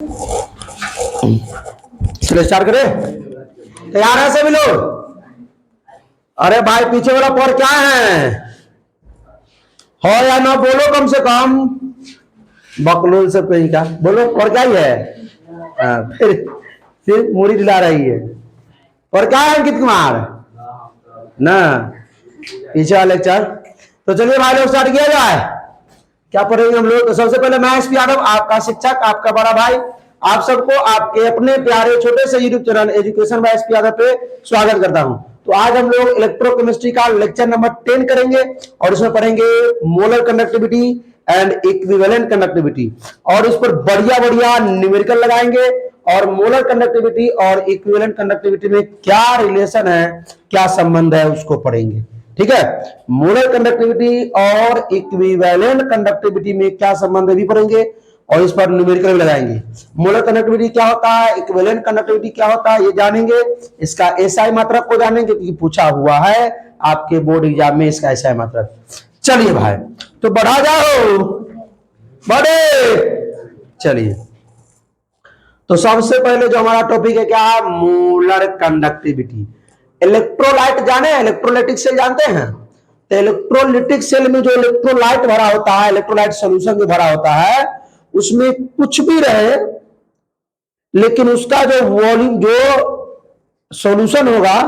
चलो स्टार्ट करें। तैयार है सभी लोग? अरे भाई पीछे वाला पढ़ क्या है? हो या ना बोलो, कम से कम बकलोल सब कहीं का बोलो। और क्या ही है? फिर मूड़ी दिला रही है। और क्या है अंकित कुमार ना पीछे वाला लेक्चर। तो चलिए भाई लोग स्टार्ट किया जाए। क्या पढ़ेंगे हम लोग? तो सबसे पहले मैं एसपी यादव, आपका शिक्षक, आपका बड़ा भाई, आप सबको आपके अपने प्यारे छोटे से YouTube channel education by SP Yadav पे स्वागत करता हूं। तो आज हम लोग इलेक्ट्रोकेमिस्ट्री का लेक्चर नंबर 10 करेंगे और इसमें पढ़ेंगे molar conductivity and equivalent conductivity, और इस पर बढ़िया बढ़िया न्यूमेरिकल लगाएंगे और मोलर कंडक्टिविटी और इक्विवेलेंट कंडक्टिविटी में क्या रिलेशन है, क्या संबंध है, उसको पढ़ेंगे। ठीक है, मोलर कंडक्टिविटी और इक्विवेलेंट कंडक्टिविटी में क्या संबंध है भी पढ़ेंगे और इस पर न्यूमेरिकल भी लगाएंगे। मोलर कंडक्टिविटी क्या होता है, इक्विवेलेंट कंडक्टिविटी क्या होता है, ये जानेंगे। इसका एसआई मात्रक को जानेंगे क्योंकि पूछा हुआ है आपके बोर्ड एग्जाम में इसका एसआई मात्रक। चलिए भाई तो बढ़ा जाओ, बढ़े। चलिए तो सबसे पहले जो हमारा टॉपिक है क्या है, मोलर कंडक्टिविटी। इलेक्ट्रोलाइट जाने, इलेक्ट्रोलाइटिक सेल जानते हैं? तो इलेक्ट्रोलाइटिक सेल में जो इलेक्ट्रोलाइट भरा होता है, इलेक्ट्रोलाइट सॉल्यूशन जो भरा होता है, उसमें कुछ भी रहे लेकिन उसका जो वॉल्यूम, जो सॉल्यूशन होगा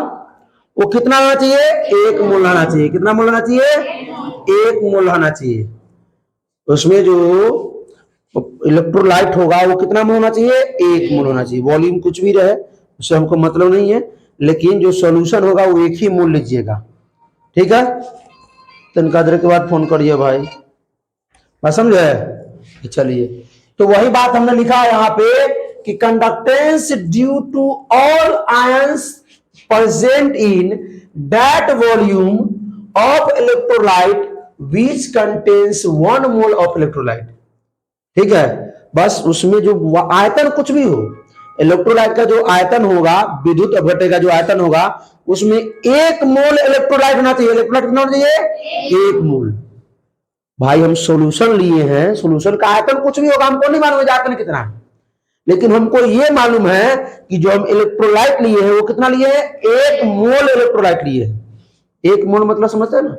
वो कितना होना चाहिए? 1 मोल होना चाहिए। कितना मोल होना चाहिए? 1 मोल होना चाहिए। उसमें जो इलेक्ट्रोलाइट होगा वो कितना मोल होना चाहिए? 1 मोल होना चाहिए। वॉल्यूम कुछ भी रहे उससे हमको मतलब नहीं है, लेकिन जो सॉल्यूशन होगा वो 1 ही मोल लीजिएगा। ठीक है, तो इनका देर के बाद फोन करिए भाई, बात समझे? चलिए तो वही बात हमने लिखा है यहाँ पे कि conductance due to all ions present in that volume of electrolyte which contains 1 mole of electrolyte. ठीक है, बस उसमें जो आयतन कुछ भी हो, इलेक्ट्रोलाइट का जो आयतन होगा, विद्युत अपघट्य का जो आयतन होगा, उसमें 1 मोल इलेक्ट्रोलाइट होना चाहिए। इलेक्ट्रोलाइट कितना होना चाहिए? 1 मोल। भाई हम सॉल्यूशन लिए हैं, सॉल्यूशन का आयतन कुछ भी होगा, हमको नहीं मालूम आयतन कितना है, लेकिन हमको ये मालूम है कि जो हम इलेक्ट्रोलाइट लिए हैं वो कितना लिए हैं? 1 मोल इलेक्ट्रोलाइट लिए हैं। 1 मोल मतलब समझते हैं ना,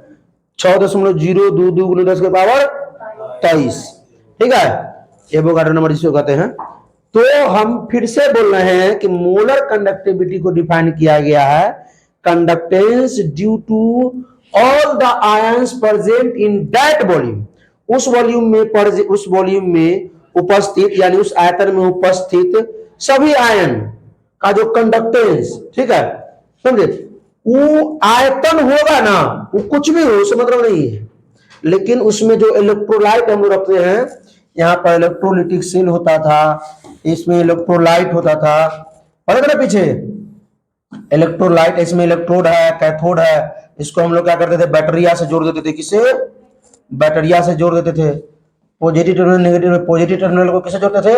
6.0222 × 10 के पावर 23। ठीक है, एवोगाड्रो नंबर जिसको कहते हैं। तो हम फिर से बोल रहे हैं कि मोलर कंडक्टिविटी को डिफाइन किया गया है, conductance due to all the ions present in that volume, उस वॉल्यूम में उपस्थित, यानी उस आयतन में उपस्थित सभी आयन का जो कंडक्टेंस, ठीक है समझे, वो आयतन होगा ना, वो कुछ भी हो उससे मतलब नहीं है, लेकिन उसमें जो इलेक्ट्रोलाइट हम लोग रखते हैं, यहाँ पर इलेक्ट्रोलिटिक सेल होता था, इसमें इलेक्ट्रोलाइट होता था, पता पीछे इलेक्ट्रोलाइट, इसमें इलेक्ट्रोड है, कैथोड है, इसको हम लोग क्या करते थे? बैटरिया से जोड़ देते थे। किसे? बैटरिया से जोड़ देते थे। Positive terminal negative, positive terminal को किसे जोड़ते थे?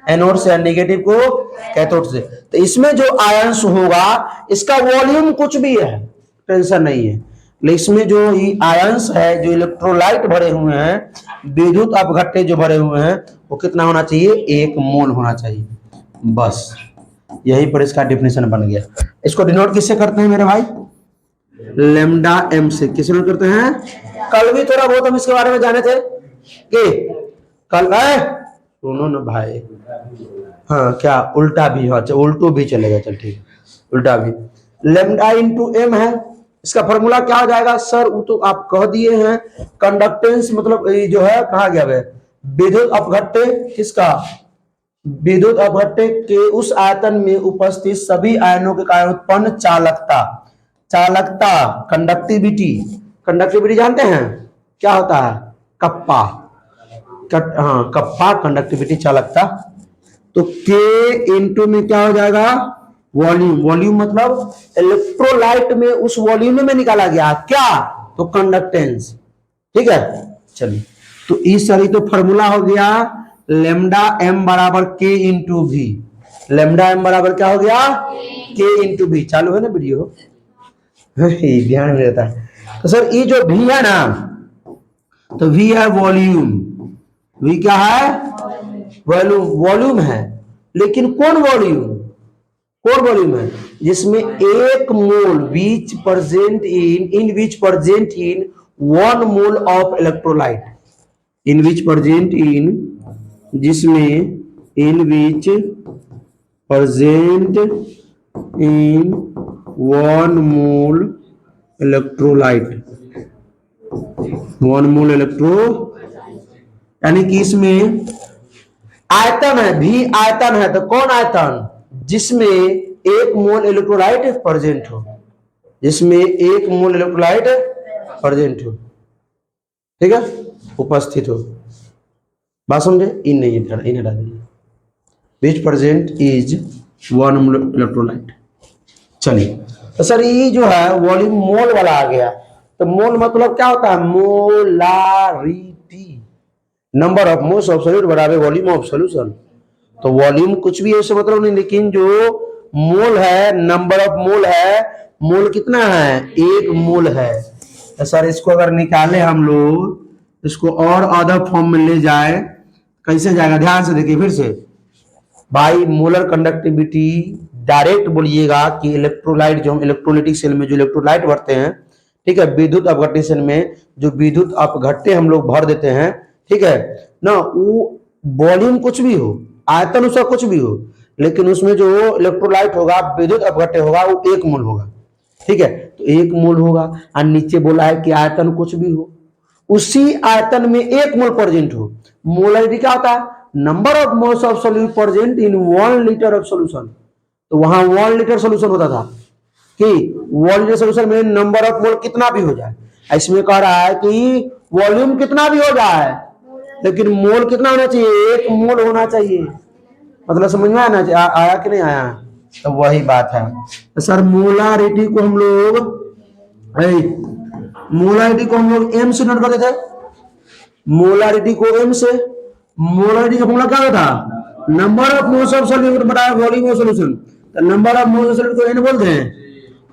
एनोड से, नेगेटिव को कैथोड से। तो इसमें जो आयंस होगा इसका वॉल्यूम कुछ भी है, टेंशन नहीं है, लेकिन इसमें जो आयंस है, जो इलेक्ट्रोलाइट भरे हुए हैं, विद्युत अपघट्य जो भरे हुए हैं, वो कितना होना चाहिए? 1 मोल होना चाहिए। बस यही पर इसका डेफिनेशन बन गया। इसको डिनोट किससे करते हैं मेरे भाई? लैम्डा एम से। किससे डिनोट करते हैं? कल भी थोड़ा बहुत हम इसके बारे में जाने थे कि कल है, सुनो ना भाई, हाँ क्या उल्टा भी? अच्छा उल्टो भी चलेगा, चल ठीक, उल्टा भी। लैम्डा इंटू एम है, इसका फॉर्मूला क्या हो जाएगा सर? वो तो आप कह दिए हैं, कंडक्टेंस मतलब जो है कहा गया है, विद्युत अपघट्य, किसका? विद्युत अपघट्य के उस आयतन में उपस्थित सभी आयनों के कारण उत्पन्न चालकता, चालकता कंडक्टिविटी। कंडक्टिविटी जानते हैं क्या होता है? कप्पा, हाँ कप्पा कंडक्टिविटी, चालकता। तो K इंटू में क्या हो जाएगा? वॉल्यूम। वॉल्यूम मतलब इलेक्ट्रोलाइट में उस वॉल्यूम में निकाला गया क्या? तो कंडक्टेंस। ठीक है, चलिए तो इस सही तो फॉर्मूला हो गया लेमडा एम बराबर K into V. Lambda M बराबर क्या हो गया? K into V. चालू है ना वीडियो? ध्यान में रहता है। तो सर ये जो V है ना, तो V है वॉल्यूम, V क्या है? वॉल्यूम है, लेकिन कौन वॉल्यूम है जिसमें एक mole which present in one mole of electrolyte, जिसमें in which present in one mole electrolyte, यानी कि इसमें आयतन है, भी आयतन है, तो कौन आयतन? जिसमें एक मोल इलेक्ट्रोलाइट प्रेजेंट हो, ठीक है, उपस्थित हो। बात समझे? इन नहीं हटा दीजिए, विच present is one mole electrolyte. चलिए, तो सर ये जो है वॉल्यूम मोल वाला आ गया, तो मोल मतलब क्या होता है? Molarity, number of moles of solute बराबर वॉल्यूम ऑफ सॉल्यूशन। तो वॉल्यूम कुछ भी ऐसे मतलब नहीं, लेकिन जो मोल है, नंबर ऑफ मोल है, मोल कितना है? एक मोल है। तो सर इसको अगर निकाले हम लोग, इसको और अदर फॉर्म में ले जाए, कैसे जाएगा? ध्यान से देखिए फिर से, बाई मोलर कंडक्टिविटी डायरेक्ट बोलिएगा कि इलेक्ट्रोलाइट जो हम इलेक्ट्रोलाइटिक सेल में जो इलेक्ट्रोलाइट भरते हैं, ठीक है, विद्युत अपघट्य सेल में जो विद्युत अपघट्य हम लोग भर देते हैं, ठीक है ना, वो वॉल्यूम कुछ भी हो, आयतन उसका कुछ भी हो, लेकिन उसमें जो इलेक्ट्रोलाइट होगा, विद्युत अपघट्य होगा, वो एक मोल होगा, ठीक है, तो एक मोल होगा। और नीचे बोला है कि आयतन कुछ भी हो, उसी आयतन में एक मोल प्रेजेंट हो। मोलारिटी क्या होता है? Number of moles of solute present in 1 litre of solution. तो वहां 1 लीटर सॉल्यूशन होता था कि 1 लीटर सॉल्यूशन में नंबर ऑफ मोल कितना भी हो जाए, इसमें कह रहा है कि वॉल्यूम कितना भी हो जाए, लेकिन मोल कितना होना चाहिए? एक मोल होना चाहिए। मतलब समझ में आया कि नहीं आया? तो वही बात है। तो सर मोलारिटी को हम लोग एम से नोट करते थे, मोलारिटी को एम से। मोलारिटी का फॉर्मूला क्या होता? Number of moles of solute बटा वॉल्यूम ऑफ सॉल्यूशन। तो number of moles of solute को एन बोलते हैं,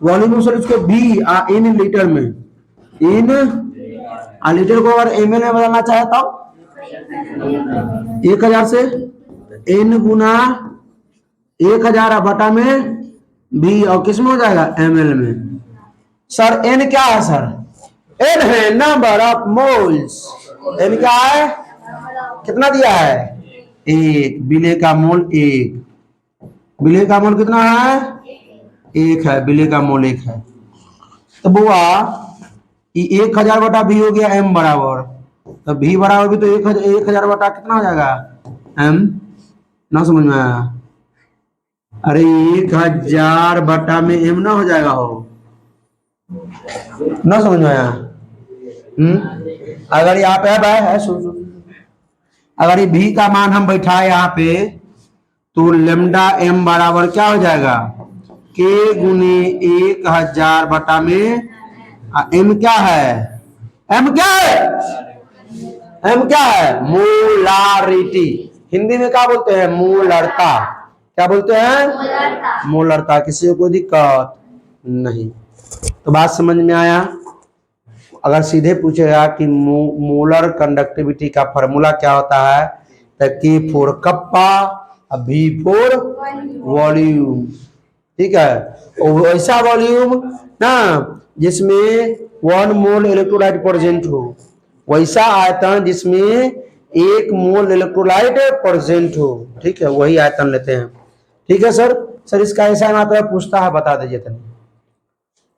वॉल्यूम ऑफ सॉल्यूट को बी, इन लीटर में, इन लीटर को अगर एम एल में बदलना चाहे तो 1000 से एन गुना 1000 बटा में बी, और किस में हो जाएगा? एमएल में। सर एन क्या है? सर एन है नंबर ऑफ मोल्स। एन क्या है? कितना दिया है? 1। विलेय का मोल 1। विलेय का मोल कितना है? 1 है। विलेय का मोल 1 है। तो बुआ 1000 बटा भी हो गया एम बराबर, तो भी बराबर भी तो 1000 बटा कितना हो जाएगा? एम। ना समझ में आया? अरे 1000 बटा में एम ना हो जाएगा? हो ना समझ में आया? अगर यहाँ पे है सुन, अगर ये भी का मान हम बैठाए यहाँ पे, तो लेमडा एम बराबर क्या हो जाएगा? के गुने 1000 बटा में एम क्या है? एम क्या है? एम क्या है? मोलारिटी। हिंदी में क्या बोलते हैं? मोलरता। क्या बोलते हैं? मोलरता। किसी को कोई दिक्कत नहीं? तो बात समझ में आया? अगर सीधे पूछेगा कि मोलर कंडक्टिविटी का फॉर्मूला क्या होता है, तो के फॉर कप्पा, भी फॉर वॉल्यूम, ठीक है। और वैसा वॉल्यूम ना जिसमें 1 मोल इलेक्ट्रोलाइट प्रेजेंट हो, वैसा आयतन जिसमें 1 मोल इलेक्ट्रोलाइट प्रेजेंट हो, ठीक है, वही आयतन लेते हैं। ठीक है सर। सर इसका ऐसा मात्रा पूछता है, बता दीजिए तनी।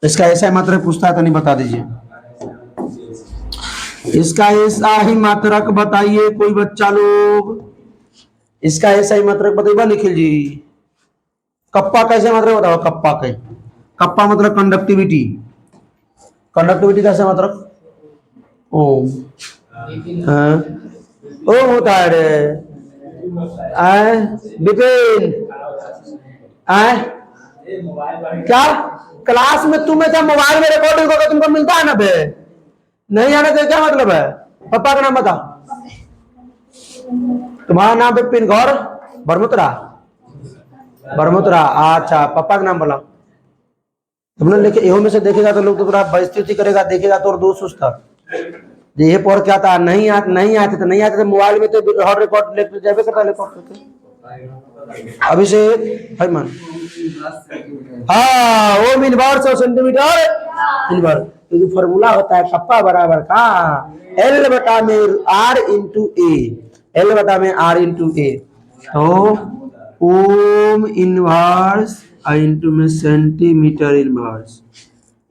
इसका ऐसा मात्रा पूछता है, तनी बता दीजिए। इसका ऐसा ही मात्रक बताइए कोई बच्चा लोग। इसका ऐसा ही मात्रक बताइए निखिल जी। कप्पा कैसे मात्रक बताओ? कप्पा के कप्पा मतलब कंडक्टिविटी। कंडक्टिविटी कैसे मात्रक? ओम। ओम होता है रे। विपिन क्या क्लास में तुम्हें जब मोबाइल में रिकॉर्डिंग होगा तुमको मिलता है ना बे? नहीं आने का क्या मतलब है? पापा का नाम बता। तुम्हारा नाम विपिन गौर बरमुत्रा? बरमुत्रा। अच्छा, पापा का नाम बोला। तुमने लेके एहो में से देखेगा तो लोग तो पूरा बेइज्जती करेगा, देखेगा तो और दोस्त उसका ये पढ़ के आता नहीं आते तो मोबाइल में तो हॉट रिकॉर्ड लेकर जाबे करता रिकॉर्ड करके। अभिषेक भाई मान हाँ ओम इनवर्स और सेंटीमीटर इनवर्स तो जो फॉर्मूला होता है कप्पा बराबर का एल बटा में आर इंटू ए, एल बटा में आर इंटू ए। तो ओम इनवर्स इंटू में सेंटीमीटर इनवर्स,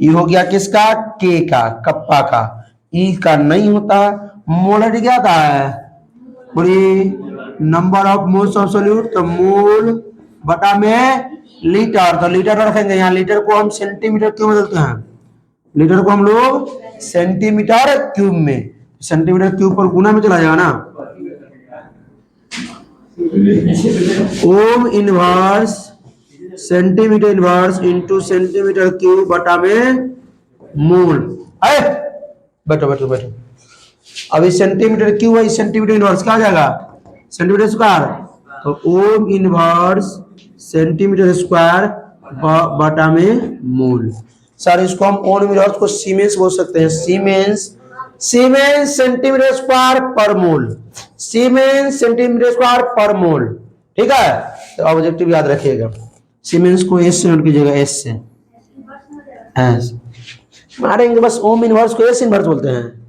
ये हो गया किसका के का कप्पा का, ई का नहीं होता। मोल क्या था बड़ी number of moles of solute, तो मोल बटा में लीटर, तो लीटर रखेंगे यहाँ, लीटर को हम सेंटीमीटर क्यूब में बदलते हैं, लीटर को हम लोग सेंटीमीटर क्यूब में, सेंटीमीटर क्यूब पर गुना में चला जाएगा ना। Ohm inverse centimetre inverse into centimetre cube बटा में मोल। बैठो बैठो बैठो, अभी सेंटीमीटर क्यूब है, सेंटीमीटर इनवर्स क्या आ जाएगा सेंटीमीटर स्क्वायर, तो ओम इनवर्स सेंटीमीटर स्क्वायर बटा में मोल। सर इसको हम ओम इनवर्स को सीमेंस बोल सकते हैं, सीमेंस, सीमेंस सेंटीमीटर स्क्वायर पर मोल, सीमेंस सेंटीमीटर स्क्वायर पर मोल। ठीक है, तो ऑब्जेक्टिव याद रखिएगा, सीमेंस को एस से नोट कीजिएगा, एस से एस मारेंगे बस। ओम इनवर्स को एस इनवर्स बोलते हैं,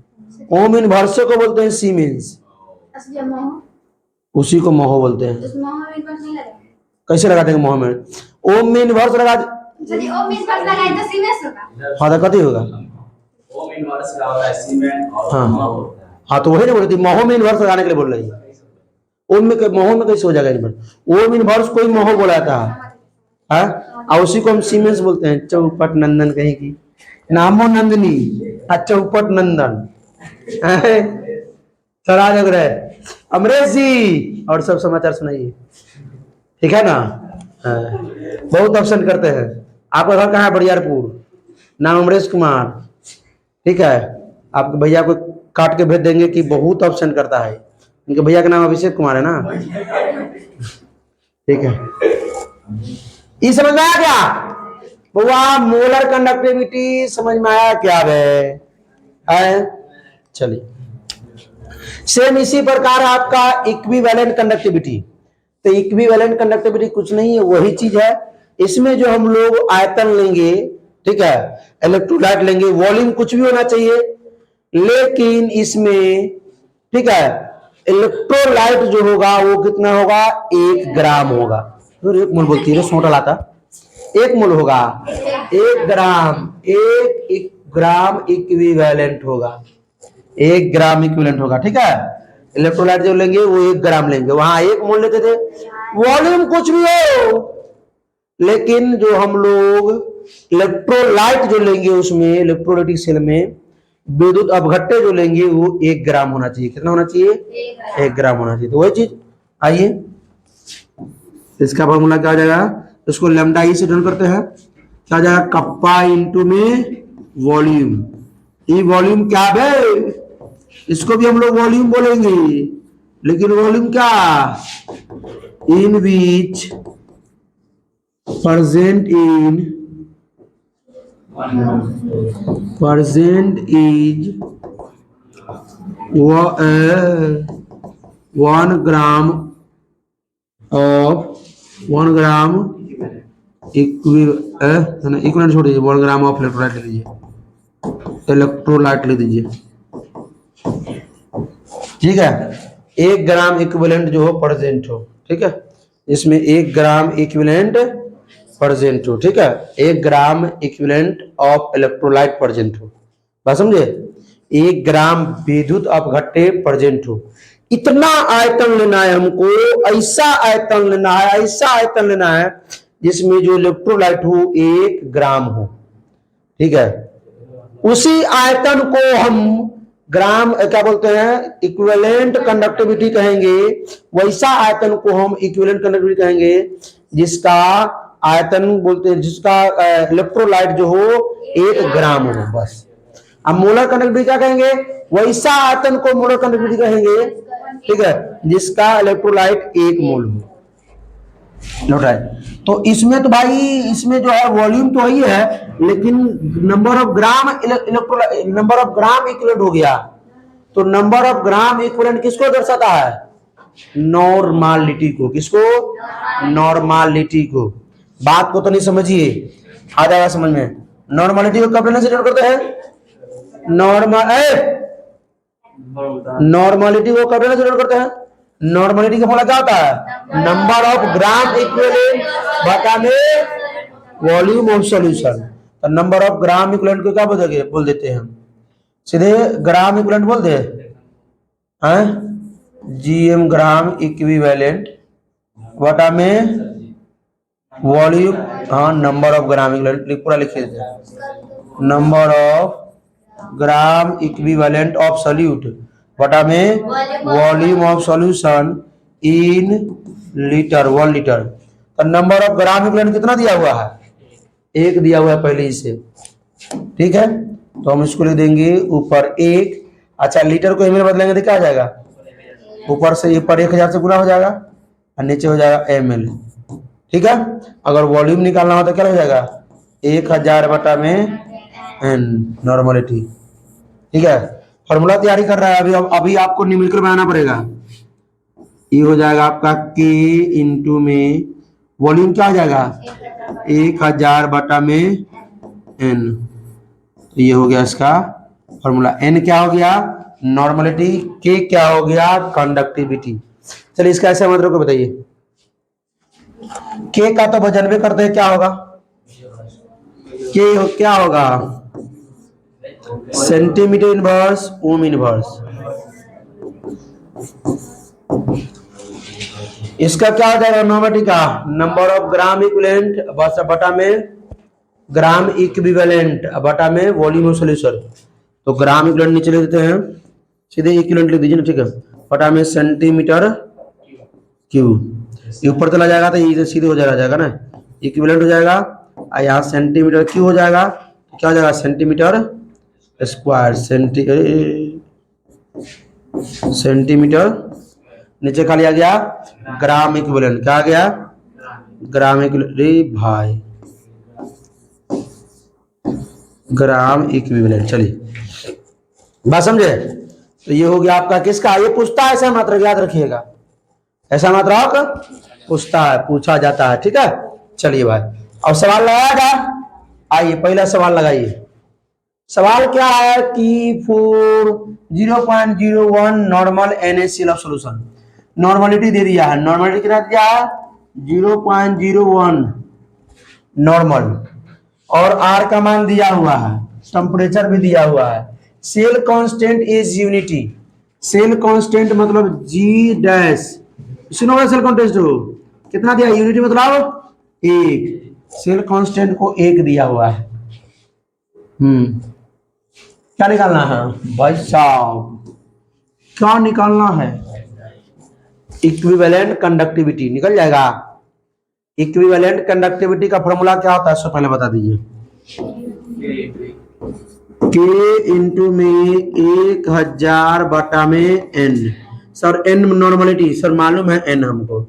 ओम इनवर्स को बोलते हैं सीमेंस, उसी को मोह बोलते हैं। कैसे लगाते हैं मोह में, ओम में इनवर्स लगा हाँ तो कथी होगा हाँ तो वही ना बोलती मोह में इनवर्स लगाने के लिए बोल रही है। ओम में मोह में कैसे हो जाएगा इनवर्स, ओम इनवर्स कोई मोह बोला था और उसी को हम सीमेंस बोलते हैं। चौपट नंदन कहीं की नामो नंदनी चौपट नंदन सरा जग रहे अमरेश जी, और सब समाचार सुनाइए, ठीक है ना। बहुत ऑप्शन करते हैं, आपका घर कहाँ है बरियारपुर, नाम अमरेश कुमार, ठीक है। आपके भैया को काट के भेज देंगे कि बहुत ऑप्शन करता है, उनके भैया का नाम अभिषेक कुमार है ना, ठीक है। ये समझ में आया क्या बुआ, मोलर कंडक्टिविटी समझ में आया क्या है? चलिए सेम इसी प्रकार आपका इक्विवेलेंट कंडक्टिविटी, तो इक्विवेलेंट कंडक्टिविटी कुछ नहीं है, वही चीज है। इसमें जो हम लोग आयतन लेंगे, ठीक है, इलेक्ट्रोलाइट लेंगे, वॉल्यूम कुछ भी होना चाहिए, लेकिन इसमें ठीक है इलेक्ट्रोलाइट जो होगा वो कितना होगा 1 ग्राम होगा। तो 1 मोल बोलती है सोटा लाता, 1 मोल होगा 1 ग्राम, 1 ग्राम इक्विवेलेंट होगा, 1 ग्राम इक्विवेलेंट होगा, ठीक है। इलेक्ट्रोलाइट जो लेंगे वो 1 ग्राम लेंगे, वहां 1 मोल लेते थे। वॉल्यूम कुछ भी हो, लेकिन जो हम लोग इलेक्ट्रोलाइट जो लेंगे उसमें इलेक्ट्रोलाइटिक सेल में विद्युत अपघट्य जो लेंगे वो 1 ग्राम होना चाहिए। कितना होना चाहिए 1 ग्राम होना चाहिए। तो वही चीज आइए, इसका फॉर्मूला क्या आ जाएगा, इसको लैम्डा ई से डन करते हैं, क्या आ जाएगा कप्पा इंटू में वॉल्यूम। ये वॉल्यूम क्या है, इसको भी हम लोग वॉल्यूम बोलेंगे, लेकिन वॉल्यूम क्या इन विच present is 1 gram of 1 gram equivalent छोड़ दीजिए, 1 ग्राम ऑफ इलेक्ट्रोलाइट ले लीजिए, इलेक्ट्रोलाइट ले दीजिए, ठीक है। 1 ग्राम इक्विवेलेंट जो हो प्रेजेंट हो, ठीक है, इसमें 1 ग्राम इक्विवेलेंट प्रेजेंट हो, ठीक है, 1 ग्राम इक्विवेलेंट ऑफ इलेक्ट्रोलाइट प्रेजेंट हो, बात समझे। 1 ग्राम विद्युत अपघट्य प्रेजेंट हो, इतना आयतन लेना है हमको, ऐसा आयतन लेना है, ऐसा आयतन लेना है जिसमें जो इलेक्ट्रोलाइट हो 1 ग्राम हो, ठीक है। उसी आयतन को हम ग्राम क्या बोलते हैं इक्विवेलेंट कंडक्टिविटी कहेंगे, वैसा आयतन को हम इक्विवेलेंट कंडक्टिविटी कहेंगे जिसका आयतन बोलते हैं, जिसका इलेक्ट्रोलाइट जो हो 1 ग्राम हो, बस। अब मोलर कंडक्टिविटी क्या कहेंगे, वैसा आयतन को मोलर कंडक्टिविटी कहेंगे, ठीक है, जिसका इलेक्ट्रोलाइट 1 मोल हो। लौटाए तो इसमें तो भाई इसमें जो है वॉल्यूम तो वही है, लेकिन नंबर ऑफ ग्राम इक्विवेलेंट हो गया, तो नंबर ऑफ ग्राम इक्विवेलेंट किसको दर्शाता है? नॉर्मालिटी को। किसको? नॉर्मालिटी को। बात को तो नहीं समझिए, आ जाएगा समझ में। नॉर्मालिटी को कब लेने से डिनोट करते हैं? नॉर्मालिटी को कब लेने से डिनोट करते हैं? नॉर्मालिटी का फॉर्मूला क्या होता है? नंबर ऑफ ग्राम इक्विवेलेंट बटा में वॉल्यूम ऑफ सॉल्यूशन। तो नंबर ऑफ ग्राम इक्विवेलेंट को क्या बोल देते हैं? सीधे ग्राम इक्विवेलेंट बोल दे हैं, जीएम ग्राम इक्विवेलेंट बटा में वॉल्यूम, हाँ नंबर ऑफ ग्राम इक्विवेलेंट पूरा लिख देते, number of gram equivalent of solute बटा में volume of solution in litre, 1 litre. तो नंबर ऑफ ग्राम इक्विवेलेंट कितना दिया हुआ है? 1 दिया हुआ है पहले ही से, ठीक है। तो हम इसको लिख देंगे ऊपर 1। अच्छा, लीटर को एमएल बदलेंगे तो क्या आ जाएगा? ऊपर से ऊपर 1000 से गुना हो जाएगा और नीचे हो जाएगा एमएल, ठीक है। अगर वॉल्यूम निकालना हो तो क्या हो जाएगा? 1000 बटा में एन, नॉर्मलिटी, ठीक है। फॉर्मूला तैयारी कर रहा है अभी आपको न्यूमेरिकल बनाना पड़ेगा। ये हो जाएगा आपका के इंटू में वॉल्यूम क्या हो जाएगा? 1000 बटा में एन। तो ये हो गया इसका फॉर्मूला। एन क्या हो गया? नॉर्मलिटी। के क्या हो गया? कंडक्टिविटी। चलिए इसका ऐसे मतलब को बताइए। के का तो वजन भी करते हैं, क्या होगा? के क्या होगा? Centimetre inverse ohm inverse. इसका क्या हो जाएगा? नॉर्मलिटी का नंबर ऑफ ग्राम इक्विवेलेंट बटा में ग्राम इक्विवेलेंट बटा में वॉल्यूम ऑफ सॉल्यूशन। तो ग्राम इक्विवेलेंट नीचे लिख देते हैं, सीधे इक्विवेलेंट लिख दीजिए ना, ठीक है। बटा में सेंटीमीटर क्यूब। ऊपर चला जाएगा तो ये सीधे हो जाएगा ना, इक्विवेलेंट हो जाएगा। और यहाँ सेंटीमीटर क्यूब हो जाएगा, क्या हो जाएगा? Centimetre square, centimetre. नीचे खाली आ गया ग्राम इक्विवेलेंट, क्या आ गया? ग्राम इक्विवेलेंट भाई, ग्राम इक्विवेलेंट। चलिए बात समझे? तो ये हो गया आपका किसका? ये पूछता है ऐसा मात्रक, याद रखिएगा, ऐसा मात्रक पूछता है, पूछा जाता है, ठीक है। चलिए भाई अब सवाल लगाया जाए। आइए पहला सवाल लगाइए। सवाल क्या है कि for 0.01 normal NaCl of solution, normality दे दिया है। नॉर्मलिटी कितना दिया है? 0.01 नॉर्मल, और R का मान दिया हुआ है, टेम्परेचर भी दिया हुआ है। Cell constant is unity. Cell constant मतलब जी डैश, सुनो सेल कांस्टेंट हो कितना दिया? यूनिटी मतलब 1। सेल कांस्टेंट को 1 दिया हुआ है। क्या निकालना है भाई साहब? क्या निकालना है? इक्विवेलेंट कंडक्टिविटी निकल जाएगा। इक्विवेलेंट कंडक्टिविटी का फॉर्मूला क्या होता है? इससे पहले बता दीजिए। के इंटू में 1000 बटा में N. Sir N normality sir मालूम है, एन हमको,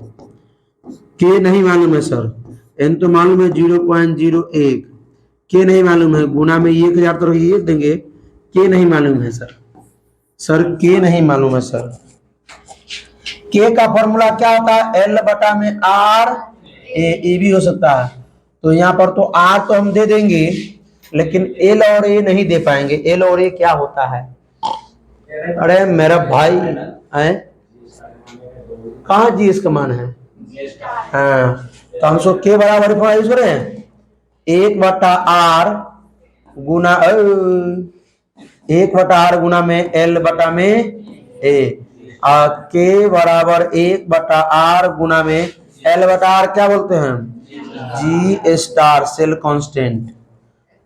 के नहीं मालूम है सर। एन तो मालूम है 0.01, के नहीं मालूम है। गुना में 1000 तो ये देंगे, के नहीं मालूम है सर। सर के नहीं मालूम है सर। के का फॉर्मूला क्या होता है? एल बटा में आर, ए भी हो सकता है। तो यहाँ पर तो आर तो हम दे देंगे, लेकिन एल और ए नहीं दे पाएंगे। एल और ए क्या होता है? अरे मेरा भाई है कहाँ जी इसका मान है? हाँ, तो हम सब के बराबर यूज करें 1 बटा आर गुना 1 बटा आर गुना में एल बटा में ए। के बराबर 1 बटा आर गुना में एल बटा आर क्या बोलते हैं? जी स्टार, सेल कांस्टेंट।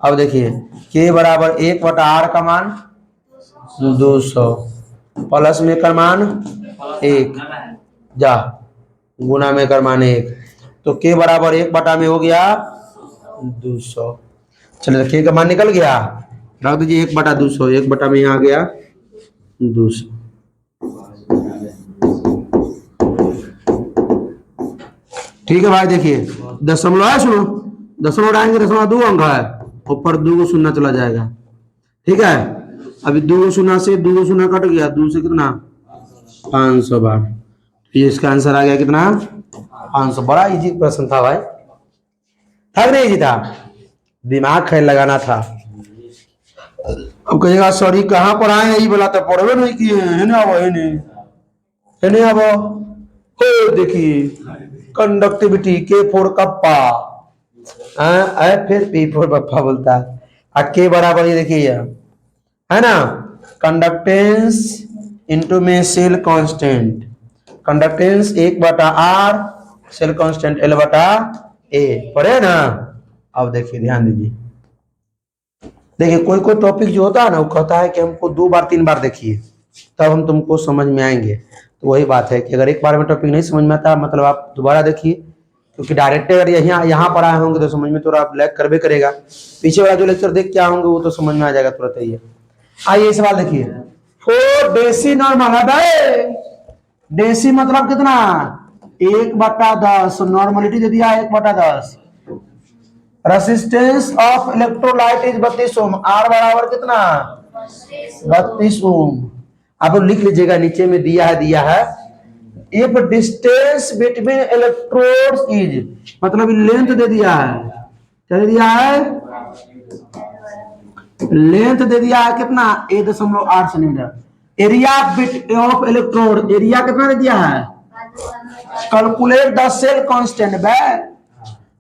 अब देखिए के बराबर 1 बटा आर का मान 200 प्लस में का मान 1 जा गुना में का मान 1, तो के बराबर 1 बटा में हो गया 200। चलिए के का मान निकल गया, रख दीजिए 1 बटा 200, 1 बटा में यहाँ आ गया 200। ठीक है भाई, देखिए दशमलव है, सुनो दशमलव आएंगे, दशमलव 2 अंक है, ऊपर 2 को शून्य चला जाएगा, ठीक है। अभी 2 शून्य से 2 शून्य कट गया, 2 से कितना 500 बार। ये इसका आंसर आ गया कितना 500। बड़ा इजी प्रश्न था भाई, था कि नहीं इजी था, दिमाग खेल लगाना था। अब कहेगा सॉरी कहाँ पर आए यही बोला तो पढ़वे नहीं किए है ना, अब है नहीं अब हो देखिए कंडक्टिविटी के फोर कप्पा फिर पी फोर पप्पा बोलता है, के बराबर ये देखिए है ना, कंडक्टेंस इंटू में cell constant, conductance 1/r, cell constant L/A पढ़े ना। अब देखिए ध्यान दीजिए, देखिए कोई कोई टॉपिक जो होता है ना वो कहता है कि हमको 2 बार 3 बार देखिए तब हम तुमको समझ में आएंगे। तो वही बात है कि अगर एक बार में टॉपिक नहीं समझ में आता मतलब आप दोबारा देखिए, क्योंकि डायरेक्ट अगर यहाँ पर आए होंगे तो समझ में थोड़ा लैग करबे करेगा, पीछे वाला जो लेक्चर देख के आए होंगे वो तो समझ में आ जाएगा तुरंत ही। आइए सवाल देखिए, 4 डेसी नॉर्मल है भाई, डेसी मतलब कितना 1/10, नॉर्मलिटी दे दिया 1/10, resistance of electrolyte is 32 ohm, R बराबर कितना 32 ओम। आप लिख लीजिएगा नीचे में दिया है if distance between electrodes is, मतलब लेंथ दे दिया है, क्या दे दिया है लेंथ दे दिया है कितना 1.8 centimetre, area of electrode area कितना दे दिया है, कैलकुलेट द सेल कांस्टेंट।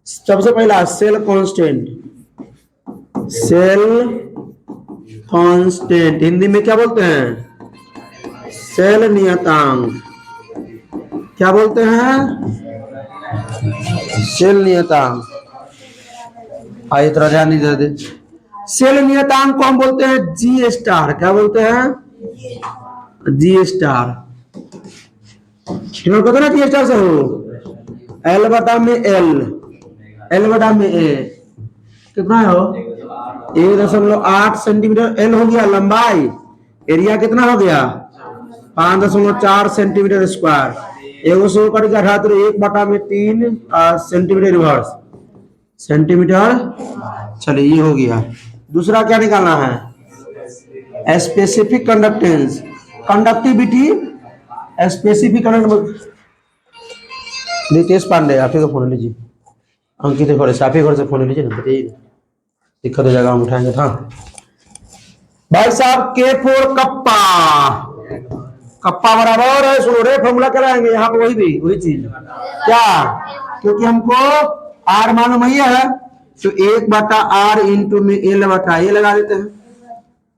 सबसे पहला cell constant, cell constant Hindi में क्या बोलते हैं, सेल नियतांक, क्या बोलते हैं सेल नियतांक। आइए थोड़ा ध्यान दीजिए, सेल नियतांक को हम बोलते हैं जी स्टार, क्या बोलते हैं जी स्टार, कहते ना जी स्टार से हो, L/A कितना है हो 1.8 सेंटीमीटर, एल हो गया लंबाई, एरिया कितना हो गया 5.4 सेंटीमीटर स्क्वायर, एगो से ऊपर का घात 1/3 सेंटीमीटर रिवर्स सेंटीमीटर। चलिए ये हो गया। दूसरा क्या निकालना है, specific conductance, conductivity specific conduct. Nitesh Pandey आप ही का फोन लीजिए, अंकित घर से आप ही घर से फोन लीजिए ना, बताइए दिक्कत हो जाएगा हम उठाएंगे था। भाई साहब K4 कप्पा, कप्पा बराबर है, सुनो रे फॉर्मूला कराएंगे यहाँ पे वही चीज क्या, क्योंकि हमको R मालूम है तो 1/r इंटू में L/A लगा देते हैं,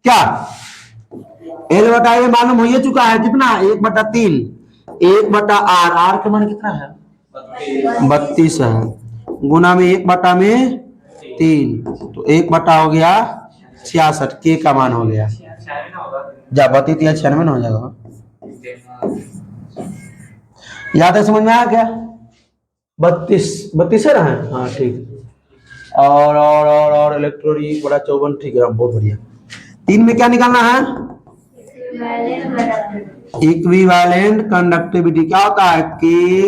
क्या L/A मालूम हो चुका है कितना 1/3, 1/r, r का मान कितना है 32 है, गुना में 1/3 तो 1/ हो गया 66, के का मान हो गया जा 32 या 96 हो जाएगा। याद है, समझ में आया क्या 32 है ना, हाँ ठीक। और इलेक्ट्रोनिक बड़ा 54, ठीक है बहुत बढ़िया। 3 में क्या निकालना है, इक्विवेलेंट कंडक्टिविटी, क्या होता है K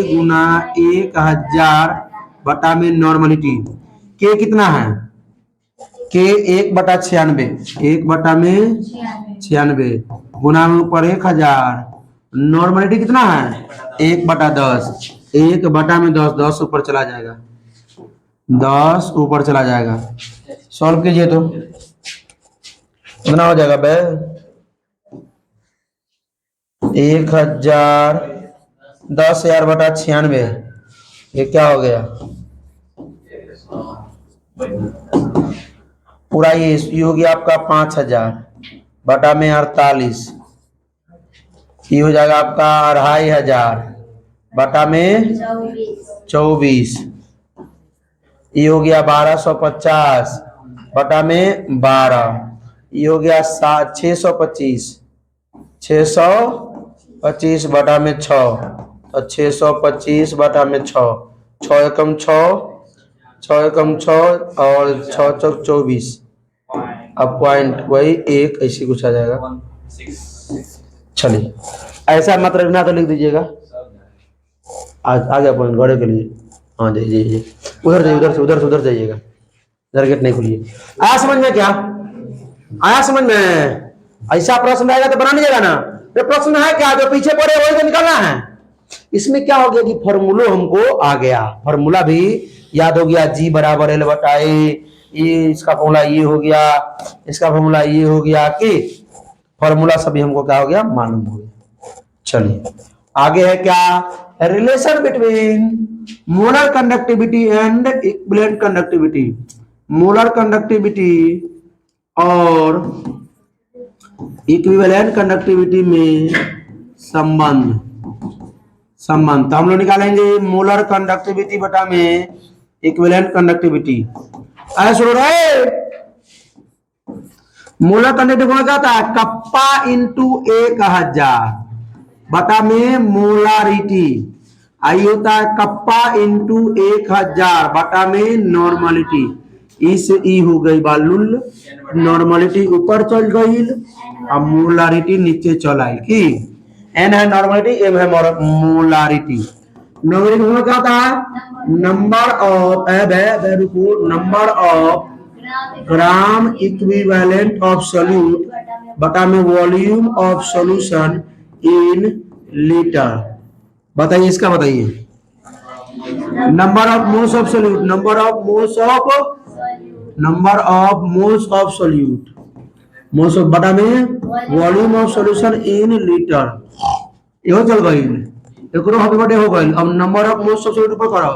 गुना 1000 बटा में नॉर्मलिटी, K कितना है K 1/96, 1/96 गुना में ऊपर 1000, नॉर्मलिटी कितना है 1/10, 1/10, 10 ऊपर चला जाएगा, 10 ऊपर चला जाएगा। सॉल्व कीजिए तो कितना हो जाएगा बे 1000, 10,000/96, ये क्या हो गया पूरा, ये हो गया आपका 5000 बटा में 48, ये हो जाएगा आपका 2500 बटा में 24, ये हो गया 1250 बटा में 12, ये हो गया 625 बटा में 6, तो 625 बटा में 6, 6 एकम 6, 6 एकम 6 और 6 चौक 24, अब पॉइंट वही 1 ऐसी कुछ आ जाएगा। चलिए ऐसा मत रखना तो लिख दीजिएगा, आ गया पॉइंट घोड़े के लिए, हाँ जाइए उधर जाइए, उधर जाइएगा, इधर गेट नहीं खुलिए। आया समझ में क्या, आया समझ में, ऐसा प्रश्न रहेगा तो बना नहीं जाएगा ना। ये प्रश्न है क्या, जो पीछे पड़े वही तो निकालना है। इसमें क्या हो गया कि फॉर्मूलो हमको आ गया, फॉर्मूला भी याद हो गया, जी बराबर एल बटा ए, ये इसका फॉर्मूला ये हो गया, इसका फॉर्मूला ये हो गया, कि फॉर्मूला सभी हमको क्या हो गया, मालूम हो गया। चलिए आगे है क्या, relation between molar conductivity and equivalent conductivity. Molar conductivity और इक्विवेलेंट कंडक्टिविटी में संबंध, तो हम लोग निकालेंगे मोलर कंडक्टिविटी बटा में इक्विवेलेंट कंडक्टिविटी। ऐसा रहे मोलर कंडक्टिविटी क्या होता है, कप्पा इंटू 1000 बटा में मोलारिटी, आई होता है कप्पा इंटू 1000 बटा में नॉर्मलिटी। इस ई हो गई बालुल, नॉर्मलिटी ऊपर चल गई और मोलारिटी नीचे चल आई, की एन है नॉर्मलिटी, एम है मोलारिटी। नॉर्मलिटी क्या होता है, number of number of gram equivalent of solute बटा में volume of solution in litre. बताइए इसका, बताइए number of moles of solute, number of moles of solute, moles of बटा में volume of solution in litre. यो चल गई, एकरो हैप्पी बर्थडे हो गई। अब number of moles of solute ऊपर करो,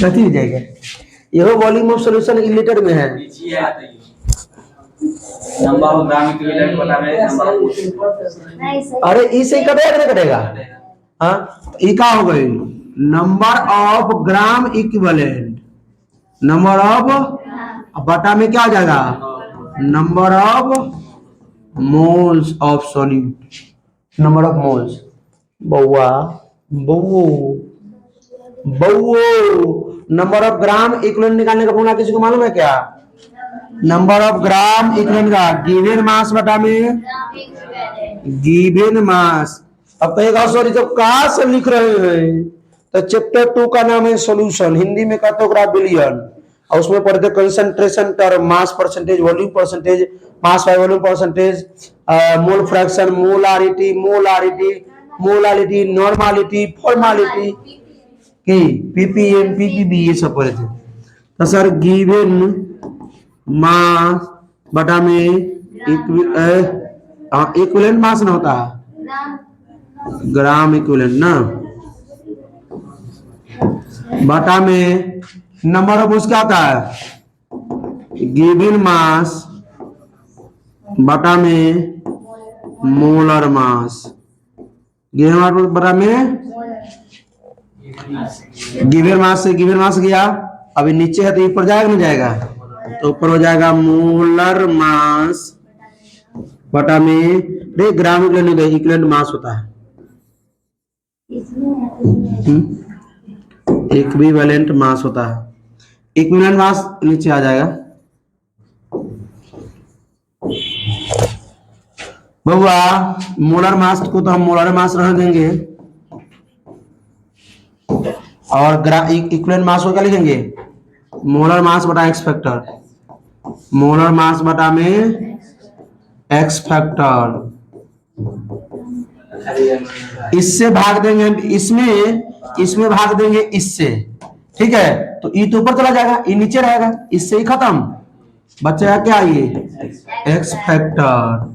कैसे हो जाएगा, यह volume of solution in litre में है। नंबर ऑफ ग्राम इक्विवेलेंट बटा में नंबर ऑफ, अरे इसे कटेगा कि नहीं कटेगा, हाँ ई का हो गई, number of gram equivalent, number of बटा में क्या हो जाएगा, number of moles of solute, number of moles. बउआ बउओ नंबर ऑफ ग्राम इक्विवेलेंट निकालने का फॉर्मूला किसी को मालूम है क्या, नंबर ऑफ ग्राम इक्विवेलेंट का गिवन मास बटा में गिवन मास। अब कहेगा सॉरी जब कहा से लिख रहे हैं तो चैप्टर 2 का नाम है सॉल्यूशन, हिंदी में कार्टोग्राफ-बिलियन, और उसमें पढ़ते concentration term, mass percentage, volume percentage, mass by volume percentage, mole fraction, molarity, normality, formality की पीपीएम, पीपीबी, ये सब पढ़े थे। तो सर गिवन मास बटा में इक्विवेलेंट मास ना होता है, ग्राम इक्विवेलेंट ना, बटा में नंबर ऑफ मोल्स क्या होता है, गिवन मास बटा में मोलर मास, गिवन मास बटा में गिवन मास से गिवन मास गया, अभी नीचे है तो ऊपर जाएगा नहीं जाएगा, तो ऊपर हो जाएगा मोलर मास बटा में ग्राम इक्विवेलेंट मास होता है, इक्विवेलेंट मास होता है, इक्विवेलेंट मास नीचे आ जाएगा। बउआ मोलर मास को तो हम मोलर मास रह देंगे, और इक्विवेलेंट मास को क्या लिखेंगे, मोलर मास बटा एक्स फैक्टर, मोलर मास बटा में एक्स फैक्टर। इससे भाग देंगे, इसमें भाग देंगे इससे, ठीक है, तो ई तो ऊपर चला जाएगा, ई नीचे रहेगा, इससे ही खत्म, बचेगा क्या, ये एक्स फैक्टर।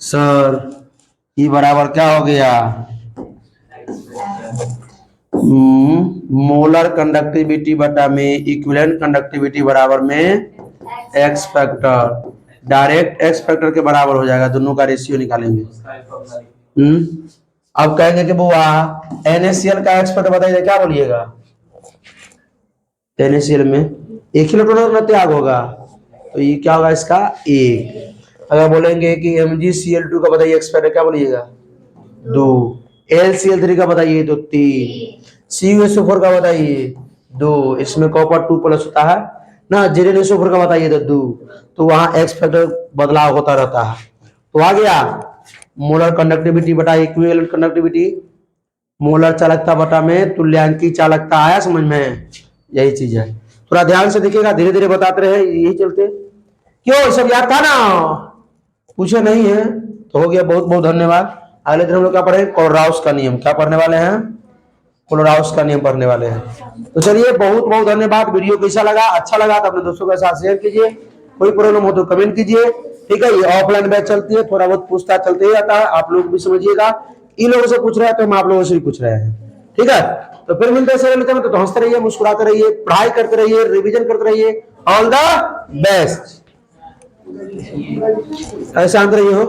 सर ई बराबर क्या हो गया, मोलर कंडक्टिविटी बटा में इक्विवेलेंट कंडक्टिविटी बराबर में x factor, direct x factor के बराबर हो जाएगा, दोनों का रेशियो निकालेंगे। अब कहेंगे कि बुआ NaCl का एक्स फैक्टर बताइए, क्या बोलिएगा, NaCl में एक ही इलेक्ट्रॉन का त्याग होगा, तो ये क्या होगा इसका एक। अगर बोलेंगे कि MgCl2 का बताइए एक्स फैक्टर, क्या बोलिएगा 2, LCl3 का बताइए तो 3, CuSO4 का बताइए 2, इसमें कॉपर 2+ होता है ना, ZnSO4 का बताइए तो 2, तो वहां एक्स फैक्टर बदलाव होता रहता है। तो आ गया मोलर कंडक्टिविटी बटा इक्विवेलेंट कंडक्टिविटी, मोलर चालकता बटा में तुल्यांकी चालकता, आया समझ में, यही चीज है। थोड़ा ध्यान से देखिएगा, धीरे धीरे बताते रहे, यही चलते क्यों सब याद था ना? पूछे नहीं है तो हो गया, बहुत बहुत धन्यवाद। अगले दिन हम लोग क्या पढ़ेंगे? कोलराउस का नियम। क्या पढ़ने वाले हैं? कोलराउस का नियम पढ़ने वाले हैं। तो चलिए, बहुत बहुत धन्यवाद। वीडियो कैसा लगा? अच्छा लगा तो अपने दोस्तों के साथ शेयर कीजिए। कोई प्रॉब्लम हो तो कमेंट कीजिए। ठीक है, ये ऑफलाइन बैच चलती है, थोड़ा बहुत पूछताछ चलते ही रहता है, आप लोग भी समझिएगा। इन लोगों से पूछ रहे हैं तो हम आप लोगों से भी पूछ रहे हैं। ठीक है, तो फिर मिलते हैं सर मिलते हैं। तो हंसते रहिए, मुस्कुराते रहिए, पढ़ाई करते रहिए, रिविजन करते रहिए। All the best. ऐसे शांत रहिए हो।